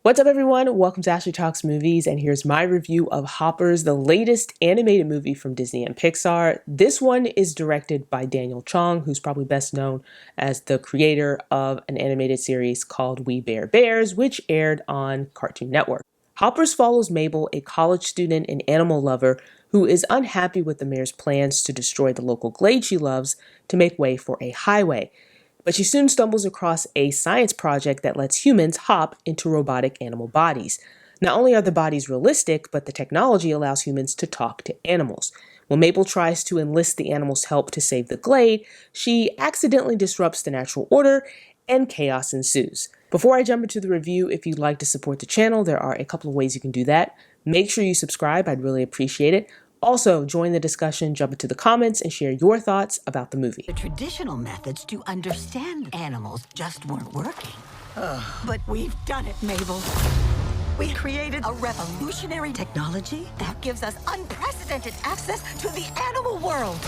What's up, everyone? Welcome to Ashley Talks Movies, and here's my review of Hoppers, the latest animated movie from Disney and Pixar. This one is directed by Daniel Chong, who's probably best known as the creator of an animated series called We Bare Bears, which aired on Cartoon Network. Hoppers follows Mabel, a college student and animal lover who is unhappy with the mayor's plans to destroy the local glade she loves to make way for a highway. But she soon stumbles across a science project that lets humans hop into robotic animal bodies. Not only are the bodies realistic, but the technology allows humans to talk to animals. When Mabel tries to enlist the animals' help to save the glade, she accidentally disrupts the natural order and chaos ensues. Before I jump into the review, if you'd like to support the channel, there are a couple of ways you can do that. Make sure you subscribe, I'd really appreciate it. Also, join the discussion, jump into the comments, and share your thoughts about the movie. The traditional methods to understand animals just weren't working. But we've done it, Mabel. We created a revolutionary technology that gives us unprecedented access to the animal world.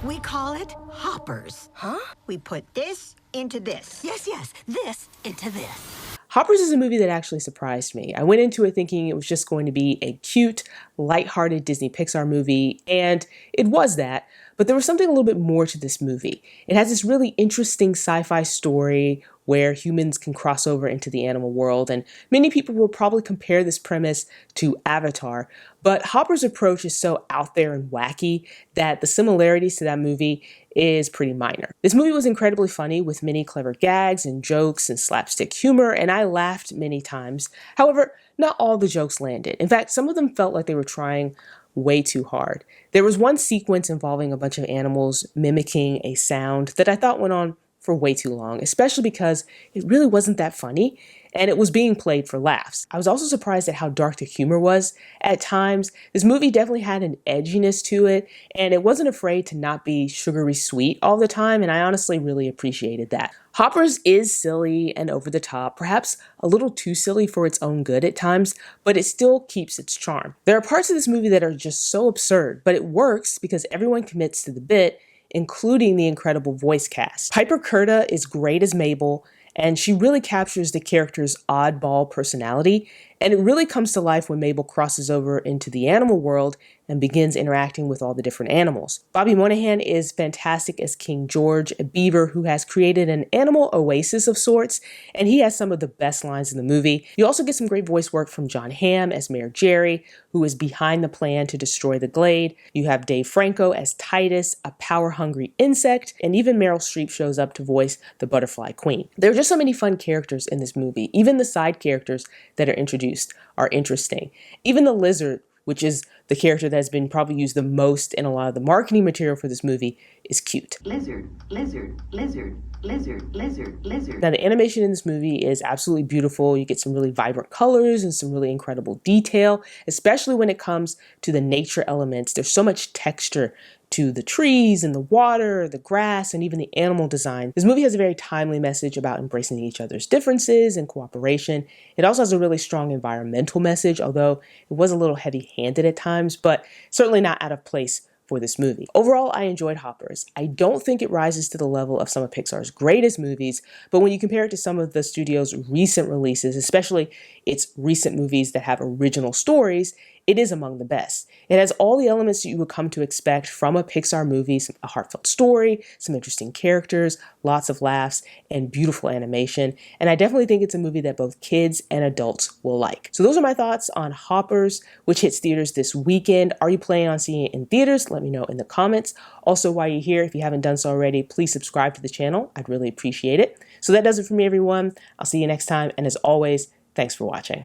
We call it Hoppers. Huh? We put this into this. Yes, this into this. Hoppers is a movie that actually surprised me. I went into it thinking it was just going to be a cute, lighthearted Disney Pixar movie, and it was that, but there was something a little bit more to this movie. It has this really interesting sci-fi story where humans can cross over into the animal world, and many people will probably compare this premise to Avatar, but Hopper's approach is so out there and wacky that the similarities to that movie is pretty minor. This movie was incredibly funny with many clever gags and jokes and slapstick humor, and I laughed many times. However, not all the jokes landed. In fact, some of them felt like they were trying way too hard. There was one sequence involving a bunch of animals mimicking a sound that I thought went on for way too long, especially because it really wasn't that funny and it was being played for laughs. I was also surprised at how dark the humor was at times. This movie definitely had an edginess to it, and it wasn't afraid to not be sugary sweet all the time, and I honestly really appreciated that. Hoppers is silly and over the top, perhaps a little too silly for its own good at times, but it still keeps its charm. There are parts of this movie that are just so absurd, but it works because everyone commits to the bit, including the incredible voice cast. Piper Curda is great as Mabel, and she really captures the character's oddball personality, and it really comes to life when Mabel crosses over into the animal world and begins interacting with all the different animals. Bobby Moynihan is fantastic as King George, a beaver who has created an animal oasis of sorts, and he has some of the best lines in the movie. You also get some great voice work from John Hamm as Mayor Jerry, who is behind the plan to destroy the glade. You have Dave Franco as Titus, a power-hungry insect, and even Meryl Streep shows up to voice the Butterfly Queen. There are just so many fun characters in this movie. Even the side characters that are introduced are interesting. Even the lizard, which is the character that has been probably used the most in a lot of the marketing material for this movie, is cute. Lizard, lizard, lizard, lizard, lizard, lizard. Now, the animation in this movie is absolutely beautiful. You get some really vibrant colors and some really incredible detail, especially when it comes to the nature elements. There's so much texture to the trees and the water, the grass, and even the animal design. This movie has a very timely message about embracing each other's differences and cooperation. It also has a really strong environmental message, although it was a little heavy-handed at times, but certainly not out of place for this movie. Overall, I enjoyed Hoppers. I don't think it rises to the level of some of Pixar's greatest movies, but when you compare it to some of the studio's recent releases, especially its recent movies that have original stories, it is among the best. It has all the elements that you would come to expect from a Pixar movie: a heartfelt story, some interesting characters, lots of laughs, and beautiful animation. And I definitely think it's a movie that both kids and adults will like. So those are my thoughts on Hoppers, which hits theaters this weekend. Are you planning on seeing it in theaters? Let me know in the comments. Also, while you're here, if you haven't done so already, please subscribe to the channel. I'd really appreciate it. So that does it for me, everyone. I'll see you next time. And as always, thanks for watching.